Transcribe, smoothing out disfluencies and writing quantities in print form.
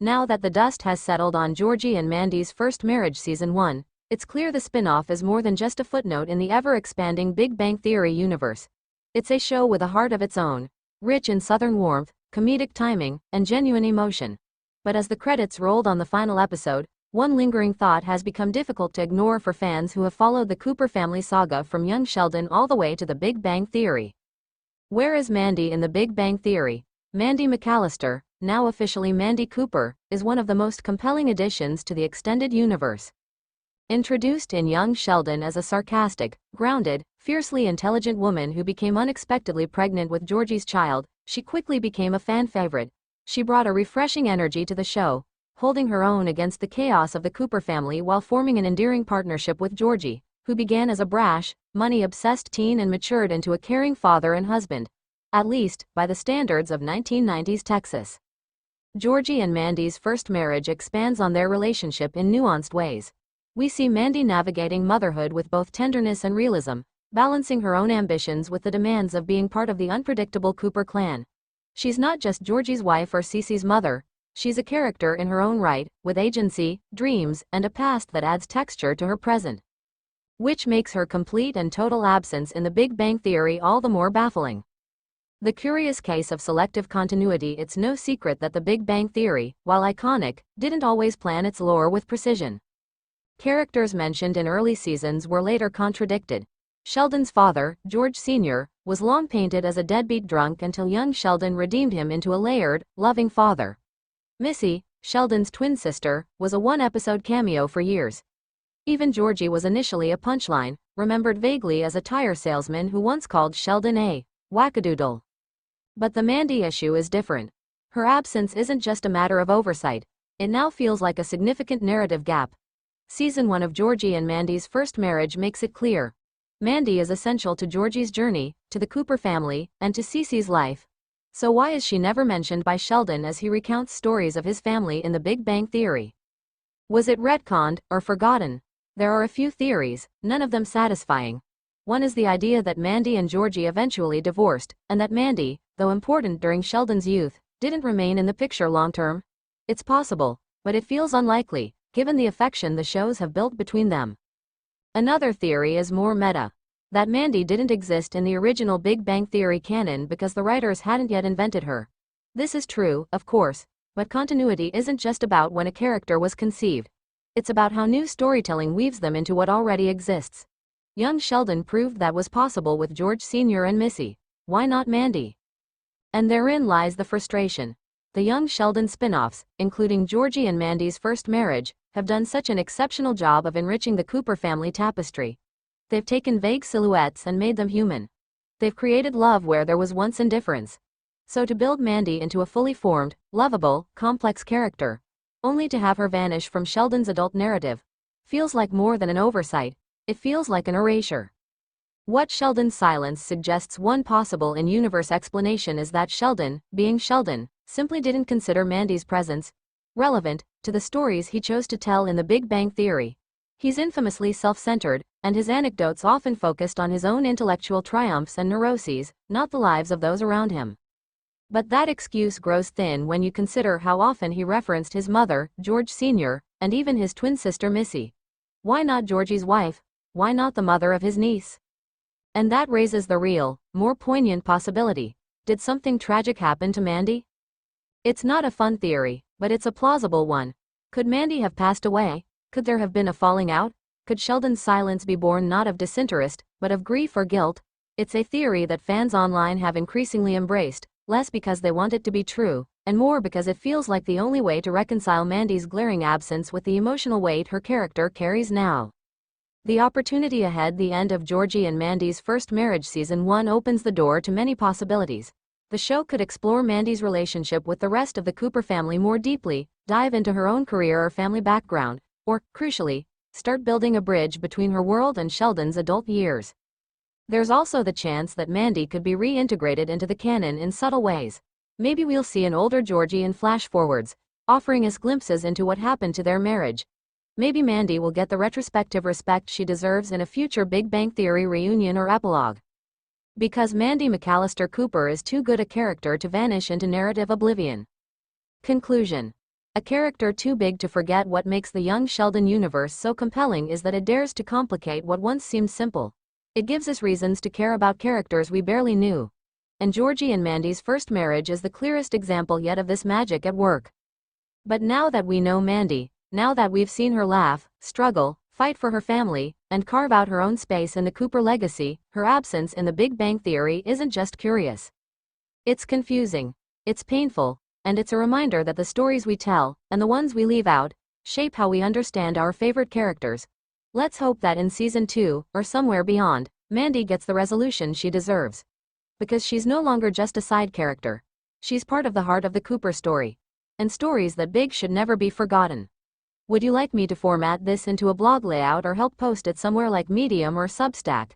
Now that the dust has settled on Georgie and Mandy's first marriage season 1, it's clear the spin-off is more than just a footnote in the ever-expanding Big Bang Theory universe. It's a show with a heart of its own, rich in southern warmth, comedic timing, and genuine emotion. But as the credits rolled on the final episode, one lingering thought has become difficult to ignore for fans who have followed the Cooper family saga from young Sheldon all the way to the Big Bang Theory. Where is Mandy in the Big Bang Theory? Mandy McAllister, now officially Mandy Cooper, is one of the most compelling additions to the extended universe. Introduced in young Sheldon as a sarcastic, grounded, fiercely intelligent woman who became unexpectedly pregnant with Georgie's child, she quickly became a fan favorite. She brought a refreshing energy to the show, holding her own against the chaos of the Cooper family while forming an endearing partnership with Georgie, who began as a brash, money-obsessed teen and matured into a caring father and husband. At least, by the standards of 1990s Texas. Georgie and Mandy's first marriage expands on their relationship in nuanced ways. We see Mandy navigating motherhood with both tenderness and realism, balancing her own ambitions with the demands of being part of the unpredictable Cooper clan. She's not just Georgie's wife or Cece's mother, she's a character in her own right, with agency, dreams, and a past that adds texture to her present. Which makes her complete and total absence in the Big Bang Theory all the more baffling. The curious case of selective continuity. It's no secret that the Big Bang Theory, while iconic, didn't always plan its lore with precision. Characters mentioned in early seasons were later contradicted. Sheldon's father, George Sr., was long painted as a deadbeat drunk until young Sheldon redeemed him into a layered, loving father. Missy, Sheldon's twin sister, was a one-episode cameo for years. Even Georgie was initially a punchline, remembered vaguely as a tire salesman who once called Sheldon a wackadoodle. But the Mandy issue is different. Her absence isn't just a matter of oversight. It now feels like a significant narrative gap. Season 1 of Georgie and Mandy's first marriage makes it clear. Mandy is essential to Georgie's journey, to the Cooper family, and to Cece's life. So why is she never mentioned by Sheldon as he recounts stories of his family in the Big Bang Theory? Was it retconned, or forgotten? There are a few theories, none of them satisfying. One is the idea that Mandy and Georgie eventually divorced, and that Mandy, though important during Sheldon's youth, didn't remain in the picture long-term. It's possible, but it feels unlikely, given the affection the shows have built between them. Another theory is more meta. That Mandy didn't exist in the original Big Bang Theory canon because the writers hadn't yet invented her. This is true, of course, but continuity isn't just about when a character was conceived. It's about how new storytelling weaves them into what already exists. Young Sheldon proved that was possible with George Sr. and Missy. Why not Mandy? And therein lies the frustration. The young Sheldon spin-offs, including Georgie and Mandy's first marriage, have done such an exceptional job of enriching the Cooper family tapestry. They've taken vague silhouettes and made them human. They've created love where there was once indifference. So to build Mandy into a fully formed, lovable, complex character, only to have her vanish from Sheldon's adult narrative, feels like more than an oversight. It feels like an erasure. What Sheldon's silence suggests one possible in-universe explanation is that Sheldon, being Sheldon, simply didn't consider Mandy's presence relevant to the stories he chose to tell in the Big Bang Theory. He's infamously self-centered, and his anecdotes often focused on his own intellectual triumphs and neuroses, not the lives of those around him. But that excuse grows thin when you consider how often he referenced his mother, George Sr., and even his twin sister Missy. Why not Georgie's wife? Why not the mother of his niece? And that raises the real, more poignant possibility. Did something tragic happen to Mandy? It's not a fun theory, but it's a plausible one. Could Mandy have passed away? Could there have been a falling out? Could Sheldon's silence be born not of disinterest, but of grief or guilt? It's a theory that fans online have increasingly embraced, less because they want it to be true, and more because it feels like the only way to reconcile Mandy's glaring absence with the emotional weight her character carries now. The opportunity ahead. The end of Georgie and Mandy's first marriage season 1 opens the door to many possibilities. The show could explore Mandy's relationship with the rest of the Cooper family more deeply, dive into her own career or family background, or, crucially, start building a bridge between her world and Sheldon's adult years. There's also the chance that Mandy could be reintegrated into the canon in subtle ways. Maybe we'll see an older Georgie in flash-forwards, offering us glimpses into what happened to their marriage. Maybe Mandy will get the retrospective respect she deserves in a future Big Bang Theory reunion or epilogue. Because Mandy McAllister Cooper is too good a character to vanish into narrative oblivion. Conclusion. A character too big to forget. What makes the young Sheldon universe so compelling is that it dares to complicate what once seemed simple. It gives us reasons to care about characters we barely knew. And Georgie and Mandy's first marriage is the clearest example yet of this magic at work. But now that we know Mandy, now that we've seen her laugh, struggle, fight for her family, and carve out her own space in the Cooper legacy, her absence in the Big Bang Theory isn't just curious. It's confusing, it's painful, and it's a reminder that the stories we tell, and the ones we leave out, shape how we understand our favorite characters. Let's hope that in season 2, or somewhere beyond, Mandy gets the resolution she deserves. Because she's no longer just a side character. She's part of the heart of the Cooper story. And stories that big should never be forgotten. Would you like me to format this into a blog layout or help post it somewhere like Medium or Substack?